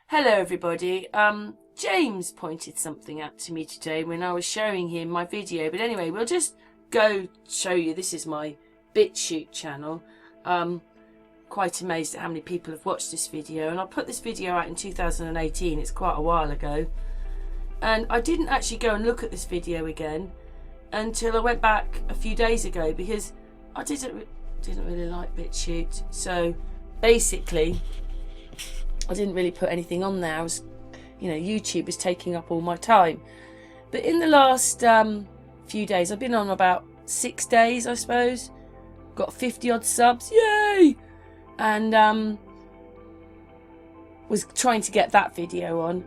Hello everybody. James pointed something out to me today when I was showing him my video. But anyway, we'll just go show you. This is my BITCHUTE channel. Quite amazed at how many people have watched this video. And I put this video out in 2018. It's quite a while ago. And I didn't actually go and look at this video again until I went back a few days ago because I didn't really like BITCHUTE. So basically, I didn't really put anything on there. I was, YouTube was taking up all my time. But in the last few days, I've been on about 6 days, I suppose. Got 50 odd subs, yay! And was trying to get that video on.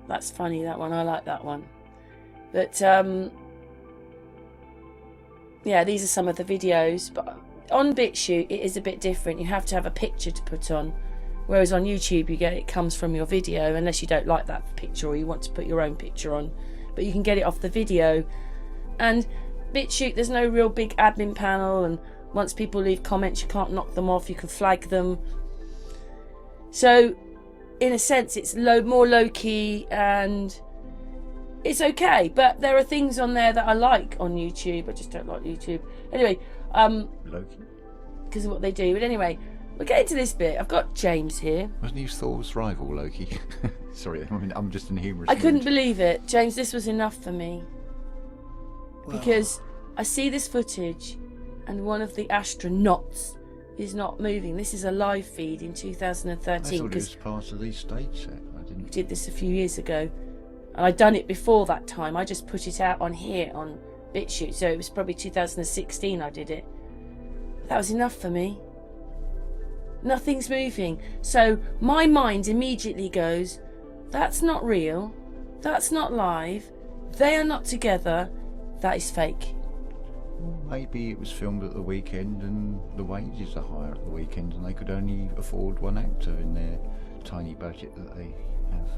That's funny, that one. I like that one. But yeah, these are some of the videos. But on BITCHUTE, it is a bit different. You have to have a picture to put on. Whereas on YouTube, it comes from your video, unless you don't like that picture or you want to put your own picture on. But you can get it off the video. And BITCHUTE, there's no real big admin panel, and once people leave comments, you can't knock them off, you can flag them. So, in a sense, it's more low-key and it's okay. But there are things on there that I like on YouTube. I just don't like YouTube. Anyway, low-key? Because of what they do. But anyway, we're getting to this bit. I've got James here. Wasn't he Thor's rival, Loki? Sorry, I'm just in humorous. I couldn't believe it. James, this was enough for me. Well, because I see this footage and one of the astronauts is not moving. This is a live feed in 2013. I thought it was part of the stage set. We did this a few years ago. And I'd done it before that time. I just put it out on here on BITCHUTE. So it was probably 2016 I did it. That was enough for me. Nothing's moving. So my mind immediately goes, that's not real. That's not live. They are not together. That is fake. Maybe it was filmed at the weekend and the wages are higher at the weekend and they could only afford one actor in their tiny budget that they have.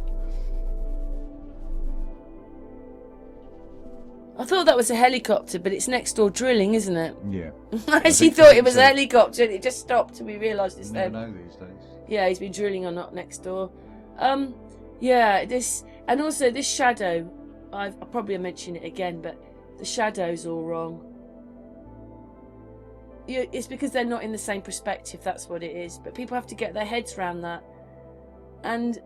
I thought that was a helicopter, but it's next door drilling, isn't it? Yeah. I actually thought it was a helicopter and it just stopped and we realised it's there. You never know these days. Yeah, he's been drilling or not next door. Yeah, this, and also this shadow, I'll probably mention it again, but the shadow's all wrong. It's because they're not in the same perspective, that's what it is. But people have to get their heads around that. And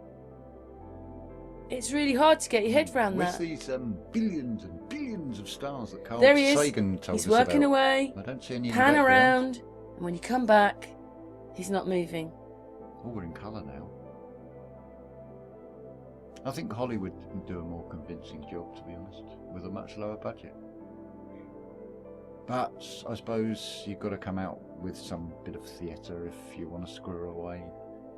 it's really hard to get your head around that. With these billions and billions of stars that Carl there he is. Sagan told us he's working about. away. I don't see any pan around, and when you come back, he's not moving. Oh, we're in colour now. I think Hollywood would do a more convincing job, to be honest, with a much lower budget. But I suppose you've got to come out with some bit of theatre if you want to squirrel away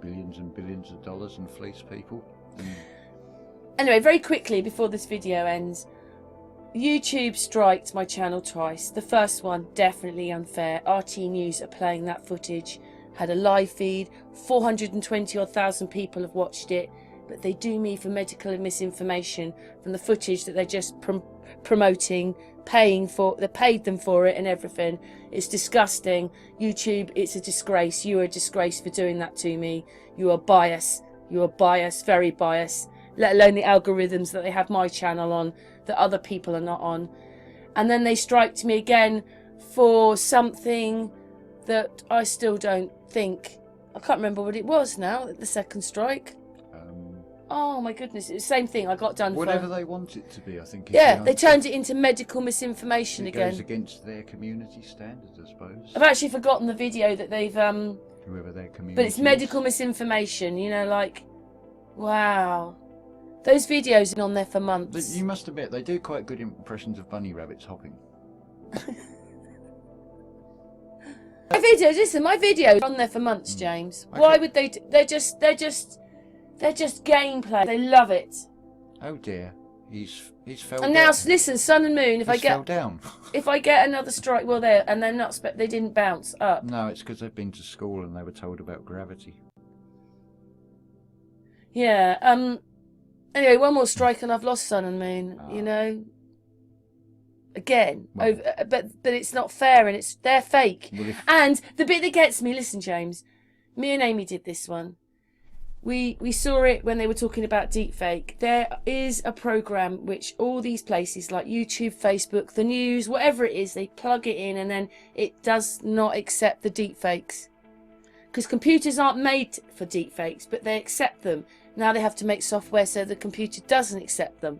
billions and billions of dollars and fleece people. Anyway, very quickly before this video ends, YouTube striked my channel twice. The first one, definitely unfair. RT News are playing that footage. Had a live feed. 420,000 people have watched it. But they do me for medical misinformation from the footage that they're just promoting, paying for. They paid them for it and everything. It's disgusting. YouTube, it's a disgrace. You are a disgrace for doing that to me. You are biased. You are biased, very biased. Let alone the algorithms that they have my channel on that other people are not on. And then they striked me again for something that I still don't think. I can't remember what it was now, the second strike. Oh my goodness, it's the same thing I got done whatever for. they want it to be, I think. Yeah, they turned it into medical misinformation again. It goes against their community standards, I suppose. I've actually forgotten the video that they've whoever their community but it's medical misinformation, like, wow. Those videos are on there for months. But you must admit, they do quite good impressions of bunny rabbits hopping. My videos are on there for months, James. Okay. Why would they? They're just gameplay. They love it. Oh dear, he's fell and down. Now listen, Sun and Moon. Fell down. If I get another strike, well, they're not. They didn't bounce up. No, it's because they've been to school and they were told about gravity. Yeah. Anyway, one more strike and I've lost Sun and Moon. Again, well, but it's not fair and they're fake. Well, and the bit that gets me, listen, James, me and Amy did this one. We saw it when they were talking about deepfake. There is a program which all these places like YouTube, Facebook, the news, whatever it is, they plug it in and then it does not accept the deepfakes. Because computers aren't made for deepfakes, but they accept them. Now they have to make software so the computer doesn't accept them.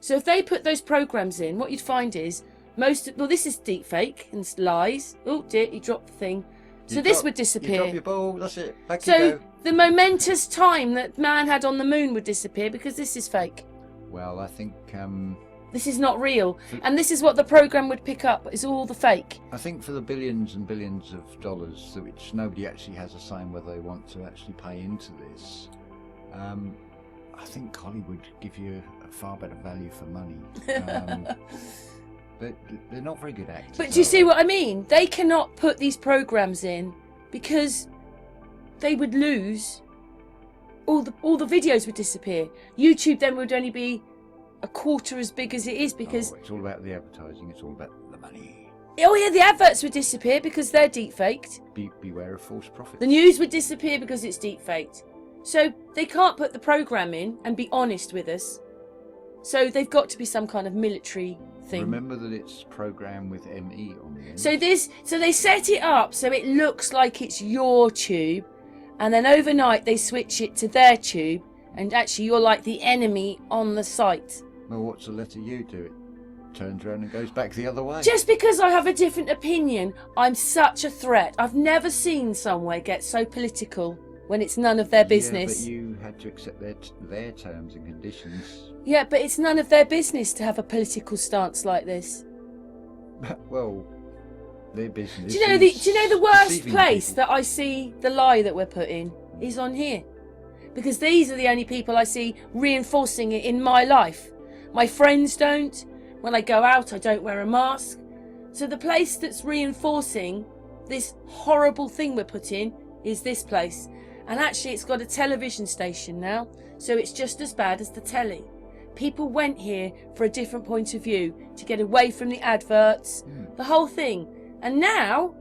So if they put those programs in, what you'd find is well, this is deepfake and lies. Oh dear, you dropped the thing. So this would disappear. You drop your ball, that's it. Back So you go. the momentous time that man had on the moon would disappear because this is fake. Well, I think This is not real. And this is what the program would pick up, is all the fake. I think for the billions and billions of dollars, which nobody actually has a say whether they want to actually pay into this, I think Hollywood give you a far better value for money. But they're not very good actors. But do you see what I mean? They cannot put these programs in because they would lose. All the videos would disappear. YouTube then would only be a quarter as big as it is because... Oh, it's all about the advertising. It's all about the money. Oh yeah, the adverts would disappear because they're deep-faked. Beware of false profit. The news would disappear because it's deep-faked. So they can't put the program in and be honest with us. So they've got to be some kind of military thing. Remember that it's programmed with ME on the end. So they set it up so it looks like it's your tube, and then overnight they switch it to their tube, and actually you're like the enemy on the site. Well, what's the letter U do? It turns around and goes back the other way. Just because I have a different opinion, I'm such a threat. I've never seen somewhere get so political when it's none of their business. Yeah, but you had to accept their terms and conditions. Yeah, but it's none of their business to have a political stance like this. Well, their business. Do you know the worst place that I see the lie that we're put in is on here, because these are the only people I see reinforcing it in my life. My friends don't. When I go out, I don't wear a mask. So the place that's reinforcing this horrible thing we're put in is this place. And actually it's got a television station now, so it's just as bad as the telly. People went here for a different point of view, to get away from the adverts, the whole thing. And now,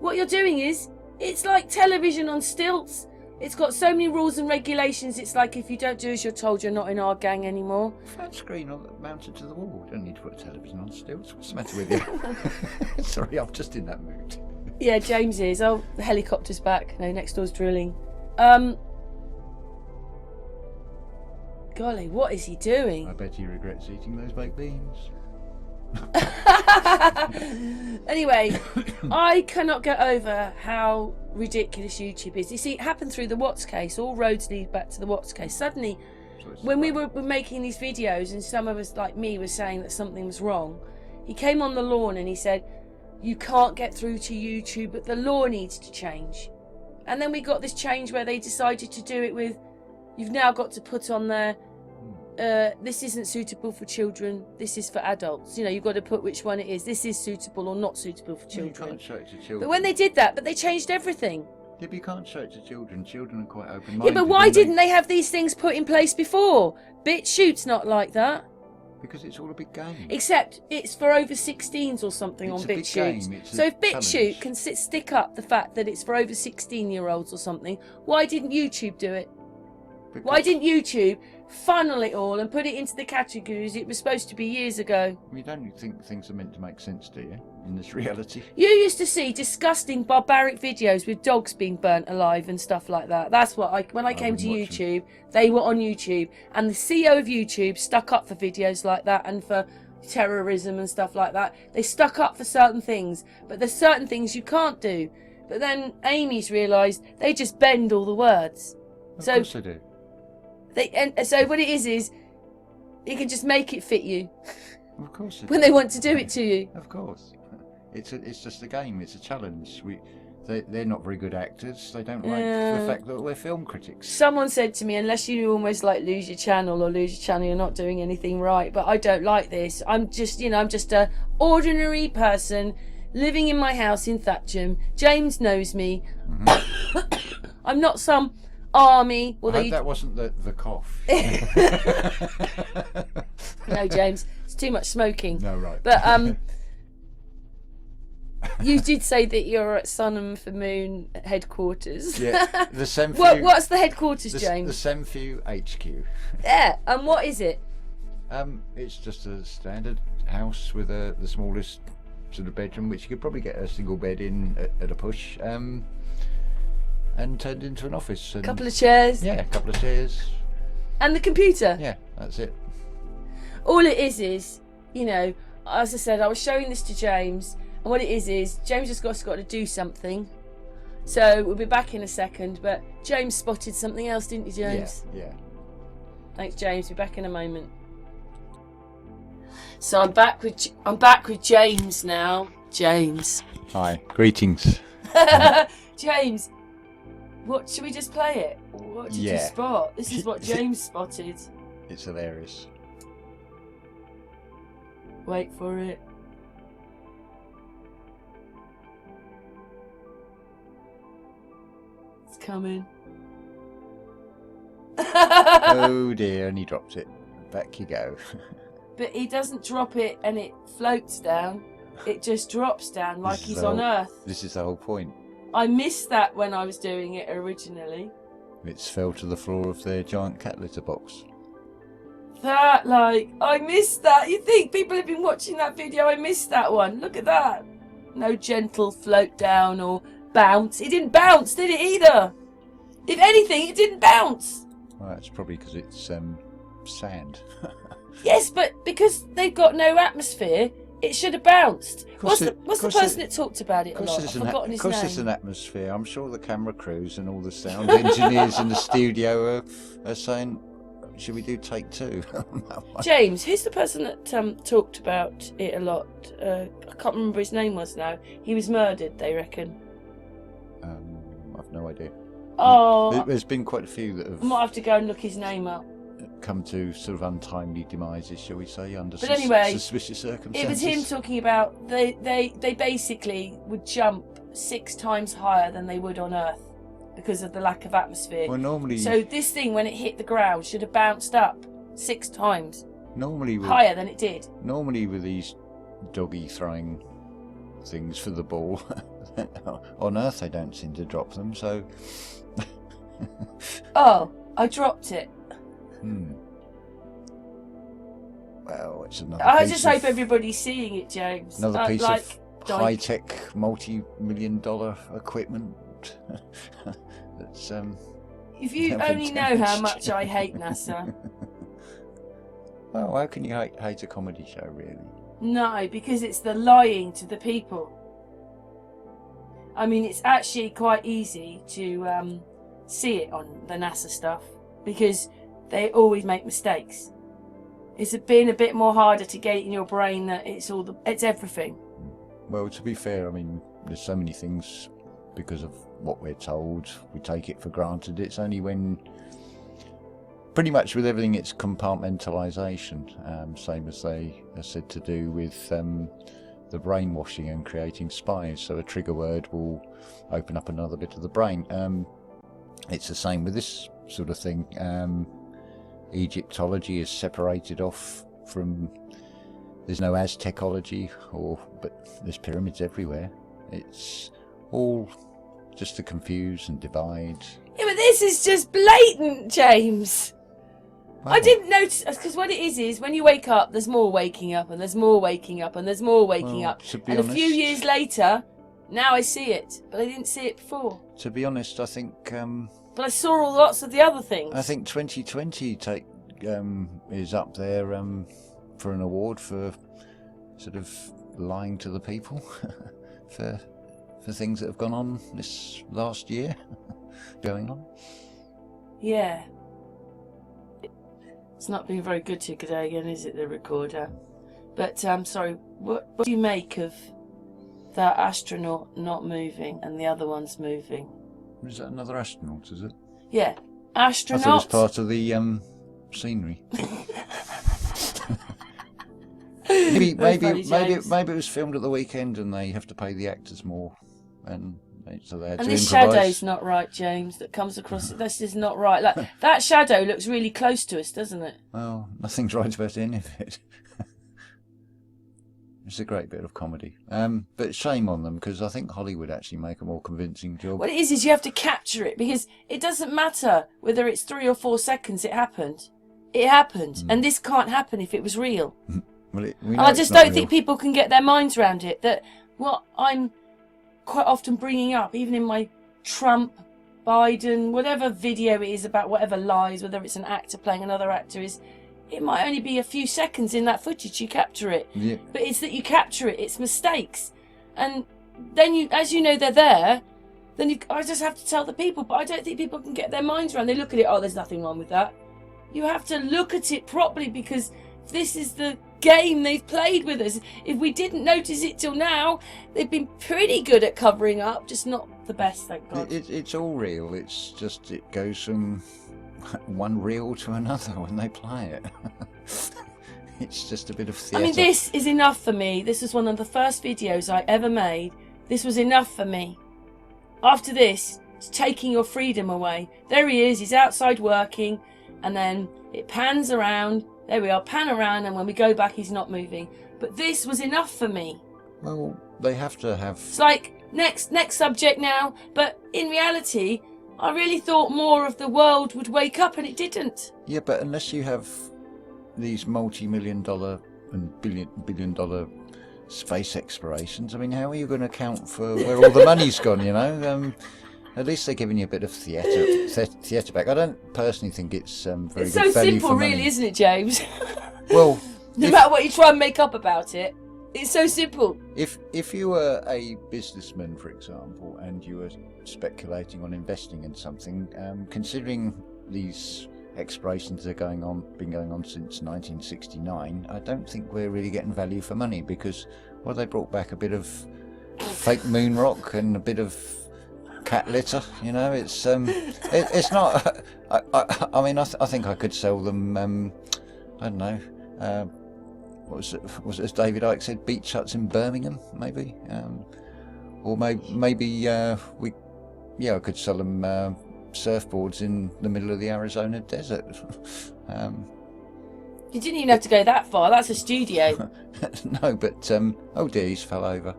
what you're doing is, it's like television on stilts. It's got so many rules and regulations, it's like if you don't do as you're told, you're not in our gang anymore. Flat screen mounted to the wall. Don't need to put a television on stilts. What's the matter with you? Sorry, I'm just in that mood. Yeah, James is. Oh, the helicopter's back. No, next door's drilling. Golly, what is he doing? I bet he regrets eating those baked beans. Anyway, I cannot get over how ridiculous YouTube is. You see, it happened through the Watts case. All roads lead back to the Watts case. Suddenly, when we were making these videos and some of us, like me, were saying that something was wrong, he came on the lawn and he said, you can't get through to YouTube, but the law needs to change. And then we got this change where they decided to do it with, you've now got to put on there, this isn't suitable for children, this is for adults. You know, you've got to put which one it is. This is suitable or not suitable for children. You can't show it to children. But when they did that, they changed everything. Yeah, but you can't show it to children. Children are quite open-minded. Yeah, but why didn't they have these things put in place before? BitChute's not like that. Because it's all a big game. Except it's for over 16s or something on BitChute. So if BitChute can stick up the fact that it's for over 16-year-olds or something, why didn't YouTube do it? Because why didn't YouTube funnel it all and put it into the categories it was supposed to be years ago? You don't think things are meant to make sense, do you, in this reality? You used to see disgusting, barbaric videos with dogs being burnt alive and stuff like that. That's what when I came to YouTube, they were on YouTube. And the CEO of YouTube stuck up for videos like that and for terrorism and stuff like that. They stuck up for certain things, but there's certain things you can't do. But then Amy's realised they just bend all the words. Of course they do. So what it is you can just make it fit you. Of course. When they want to do it to you. Of course. It's just a game. It's a challenge. They're not very good actors. They don't like the fact that we're film critics. Someone said to me, unless you almost like lose your channel, you're not doing anything right. But I don't like this. I'm just a ordinary person living in my house in Thatcham. James knows me. Mm-hmm. I'm not some army. I hope that wasn't the cough. No, James, it's too much smoking. No, right. But You did say that you're at Sun and for Moon headquarters. Yeah, the SAMFU. What's the headquarters, James? The SAMFU HQ. Yeah, and what is it? It's just a standard house with the smallest sort of bedroom, which you could probably get a single bed in at a push, and turned into an office. A couple of chairs. Yeah, a couple of chairs. And the computer. Yeah, that's it. All it is, you know, as I said, I was showing this to James, and what it is James just got to do something. So we'll be back in a second, but James spotted something else, didn't you, James? Yeah. Thanks, James. Be back in a moment. So I'm back with James now. James. Hi. Greetings. James, what should we just play it? What did you spot? This is what James spotted. It's hilarious. Wait for it. It's coming. Oh dear, and he dropped it. Back you go. But he doesn't drop it and it floats down. It just drops down like he's on Earth. This is the whole point. I missed that when I was doing it originally. It's fell to the floor of their giant cat litter box. I missed that. You think people have been watching that video? I missed that one. Look at that. No gentle float down or bounce. It didn't bounce, did it either? If anything, it didn't bounce. Well, that's probably because it's sand. Yes, but because they've got no atmosphere, it should have bounced. What's the person that talked about it a lot? I've forgotten his name. Of course there's an atmosphere. I'm sure the camera crews and all the sound engineers in the studio are saying, should we do take two? James, who's the person that talked about it a lot? I can't remember his name was now. He was murdered, they reckon. I've no idea. Oh. There's been quite a few that have... I might have to go and look his name up. Come to sort of untimely demises, shall we say, under suspicious circumstances. It was him talking about they basically would jump 6 times higher than they would on Earth because of the lack of atmosphere. Well, normally... So this thing, when it hit the ground, should have bounced up 6 times normally higher than it did. Normally with these doggy throwing things for the ball, on Earth they don't seem to drop them, so... Oh, I dropped it. Well, it's another I just hope everybody's seeing it, James. Another piece of high-tech, multi-million-dollar equipment. That's if you only know how much I hate NASA. Well, how can you hate a comedy show, really? No, because it's the lying to the people. I mean, it's actually quite easy to see it on the NASA stuff because they always make mistakes. It's been a bit more harder to get it in your brain that it's everything. Well, to be fair, I mean, there's so many things because of what we're told, we take it for granted. It's only when, pretty much with everything, it's compartmentalisation, same as they are said to do with the brainwashing and creating spies. So a trigger word will open up another bit of the brain. It's the same with this sort of thing. Egyptology is separated off from... There's no Aztecology, but there's pyramids everywhere. It's all just to confuse and divide. Yeah, but this is just blatant, James. Wow. I didn't notice, because what it is when you wake up, there's more waking up, and there's more waking up, and there's more waking up. And a few years later, now I see it, but I didn't see it before. To be honest, I think... but I saw lots of the other things. I think 2020 is up there for an award for sort of lying to the people for things that have gone on this last year going on. Yeah. It's not been very good today again, is it, the recorder? But sorry, what do you make of that astronaut not moving and the other one's moving? Is that another astronaut, is it? Yeah. Astronaut. I thought it was part of the scenery. maybe it was filmed at the weekend and they have to pay the actors more, and so they had to improvise. This shadow's not right, James. That comes across. This is not right. Like that shadow looks really close to us, doesn't it? Well, nothing's right about any of it. It's a great bit of comedy. But shame on them, because I think Hollywood actually make a more convincing job. What it is you have to capture it, because it doesn't matter whether it's 3 or 4 seconds. It happened. It happened, and this can't happen if it was real. Well, I just don't think people can get their minds around it. That what I'm quite often bringing up, even in my Trump, Biden, whatever video it is about whatever lies, whether it's an actor playing another actor, is it might only be a few seconds in that footage you capture it. Yeah. But it's that you capture it. It's mistakes, and then you, as you know, they're there. Then I just have to tell the people. But I don't think people can get their minds around. They look at it. Oh, there's nothing wrong with that. You have to look at it properly, because this is the game they've played with us. If we didn't notice it till now, they've been pretty good at covering up, just not the best, thank God. It's all real. It's just it goes from one reel to another when they play it. It's just a bit of theatre. I mean, this is enough for me. This was one of the first videos I ever made. This was enough for me. After this, it's taking your freedom away. There he is. He's outside working. And then it pans around. There we are, pan around, and when we go back, he's not moving. But this was enough for me. Well, they have to have... It's like, next subject now. But in reality, I really thought more of the world would wake up, and it didn't. Yeah, but unless you have these multi-million-dollar and billion-dollar space explorations, I mean, how are you going to account for where all the money's gone, you know? At least they're giving you a bit of theatre back. I don't personally think it's very good value for money. It's so simple, really, isn't it, James? Well, no matter what you try and make up about it, it's so simple. If you were a businessman, for example, and you were speculating on investing in something, considering these explorations that are been going on since 1969, I don't think we're really getting value for money, because they brought back a bit of fake moon rock and a bit of cat litter, you know. It's not. I mean, I think I could sell them. I don't know. What was it? Was it, as David Icke said, beach huts in Birmingham, maybe? Or maybe I could sell them surfboards in the middle of the Arizona desert. You didn't even have to go that far. That's a studio. No, but oh dear, he's fell over.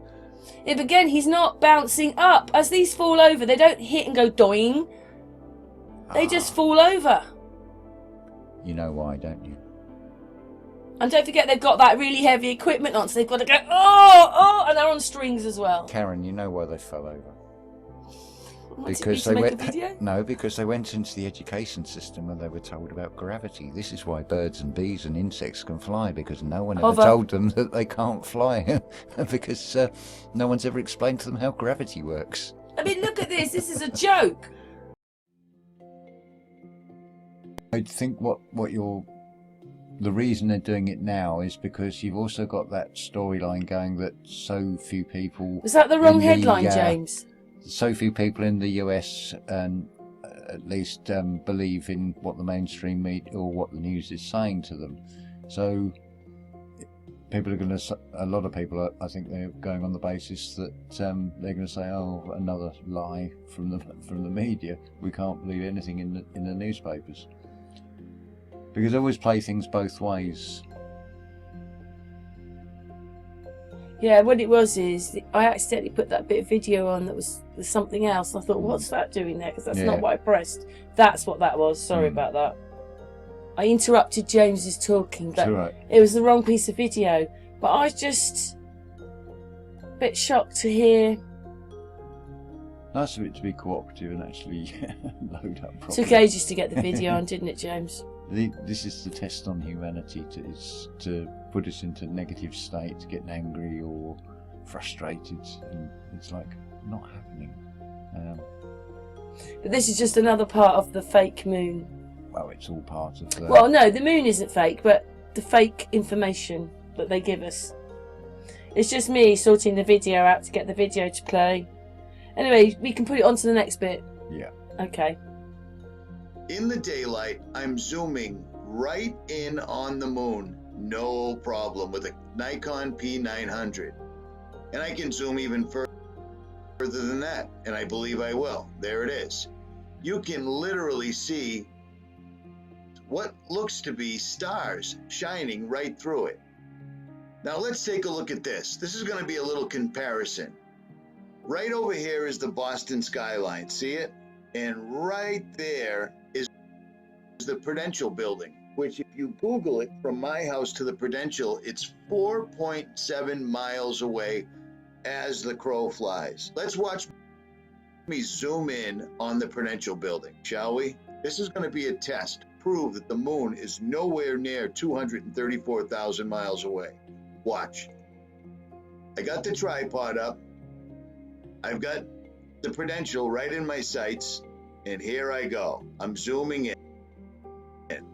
Yeah, but again, he's not bouncing up. As these fall over, they don't hit and go doing. They just fall over. You know why, don't you? And don't forget, they've got that really heavy equipment on, so they've got to go, oh, and they're on strings as well. Karen, you know why they fell over? Because they went. No, because they went into the education system and they were told about gravity. This is why birds and bees and insects can fly, because no one ever told them that they can't fly, because no one's ever explained to them how gravity works. I mean, look at this. This is a joke. I think the reason they're doing it now is because you've also got that storyline going that so few people... Was that the wrong headline, James? So few people in the US at least believe in what the mainstream media or what the news is saying to them. So people are going to, a lot of people, I think they're going on the basis that they're going to say, oh, another lie from the media. We can't believe anything in the newspapers, because they always play things both ways. Yeah, what it was is I accidentally put that bit of video on that was something else. I thought, what's that doing there? Because that's not what I pressed. That's what that was. Sorry about that. I interrupted James's talking, but right. It was the wrong piece of video. But I was just a bit shocked to hear. Nice of it to be cooperative and actually load up properly. Took ages to get the video on, didn't it, James? This is the test on humanity, to put us into negative states, getting angry or frustrated, and it's like not happening. But this is just another part of the fake moon. Well, it's all part of the... Well, no, the moon isn't fake, but the fake information that they give us. It's just me sorting the video out to get the video to play. Anyway, we can put it on to the next bit. Yeah. Okay. In the daylight, I'm zooming right in on the moon. No problem with a Nikon P900. And I can zoom even further than that, and I believe I will. There it is. You can literally see what looks to be stars shining right through it. Now let's take a look at this. This is going to be a little comparison. Right over here is the Boston skyline. See it? And right there is the Prudential building, which if you Google it, from my house to the Prudential, it's 4.7 miles away as the crow flies. Let's watch me zoom in on the Prudential building, shall we? This is going to be a test to prove that the moon is nowhere near 234,000 miles away. Watch. I got the tripod up. I've got the Prudential right in my sights, and here I go. I'm zooming in.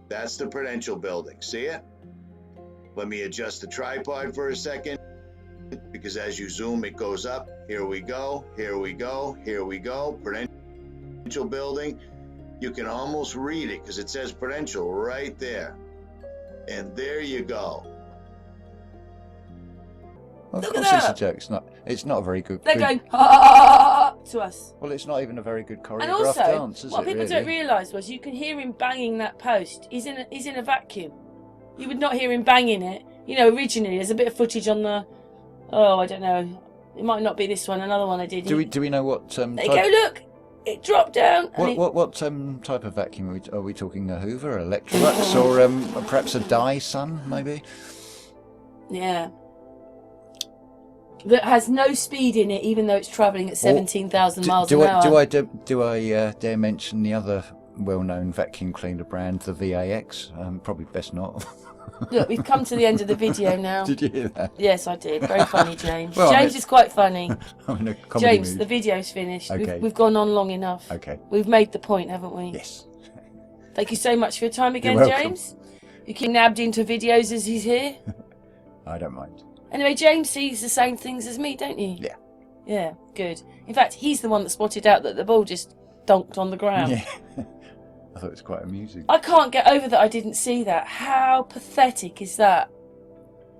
That's the Prudential building. See it? Let me adjust the tripod for a second, because as you zoom, it goes up. Here we go. Here we go. Here we go. Prudential building. You can almost read it because it says Prudential right there. And there you go. Well, of Look course at it's a that. joke. It's not a very good. They're going, ha, ha, ha, ha, to us. Well, it's not even a very good And choreographed also, dance, is what it? people Really? don't realise was you can hear him banging that post. He's in a vacuum. You would not hear him banging it. You know, originally there's a bit of footage on the. Oh, I don't know. It might not be this one. Another one I did. Do we know what? There you go. Look, it dropped down. And What type of vacuum are we talking? A Hoover, Electrolux, or perhaps a Dyson, maybe? Yeah. That has no speed in it, even though it's travelling at 17,000 miles an hour. Do I dare mention the other well-known vacuum cleaner brand, the VAX? Probably best not. Look, we've come to the end of the video now. Did you hear that? Yes, I did. Very funny, James. Well, James is quite funny. I'm in a comedy James, mood. the video's finished. Okay. We've gone on long enough. Okay. We've made the point, haven't we? Yes. Thank you so much for your time again, You're welcome. James. You keep nabbed into videos as he's here. I don't mind. Anyway, James sees the same things as me, don't you? Yeah. Yeah, good. In fact, he's the one that spotted out that the ball just donked on the ground. Yeah. I thought it was quite amusing. I can't get over that I didn't see that. How pathetic is that?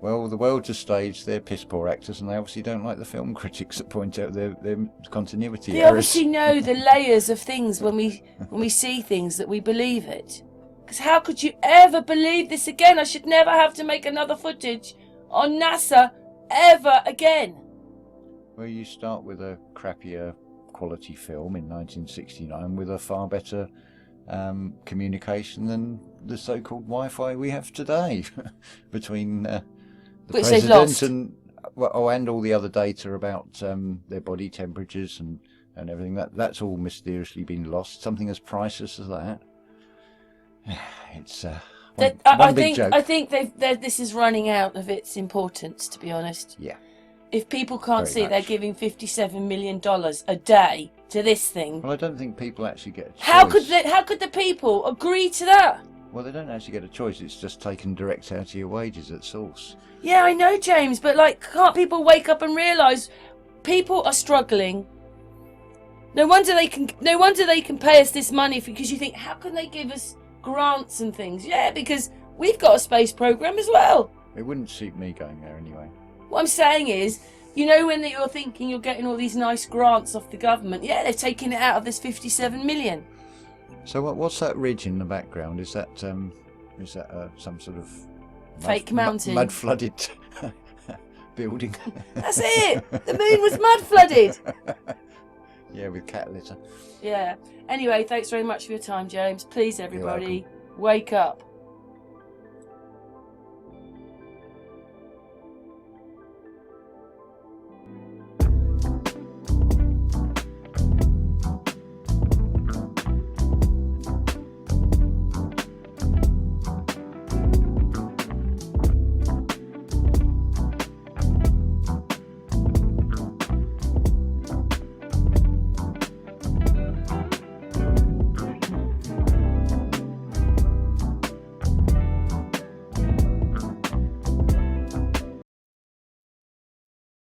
Well, the world just staged. They're piss poor actors, and they obviously don't like the film critics that point out their continuity They errors. obviously know the layers of things when we see things that we believe it. Because how could you ever believe this again? I should never have to make another footage on NASA ever again. Well, you start with a crappier quality film in 1969 with a far better communication than the so-called Wi-Fi we have today between the Which they've president lost. and all the other data about their body temperatures and everything. That's all mysteriously been lost. Something as priceless as that. It's one big joke. I think this is running out of its importance, to be honest. Yeah. If people can't Very see much. they're giving $57 million a day to this thing, Well, I don't think people actually get a choice. how could the people agree to that? Well, they don't actually get a choice. It's just taken direct out of your wages at source. Yeah, I know, James, but can't people wake up and realise people are struggling? No wonder they can pay us this money because you think, how can they give us grants and things? Yeah, because we've got a space program as well. It wouldn't suit me going there anyway. What I'm saying is, you know, when you're thinking you're getting all these nice grants off the government, yeah, they're taking it out of this 57 million. So what's that ridge in the background? Is that some sort of Fake mountain. mud flooded building? That's it. The moon was mud flooded. Yeah, with cat litter. Yeah. Anyway, thanks very much for your time, James. Please, everybody, wake up.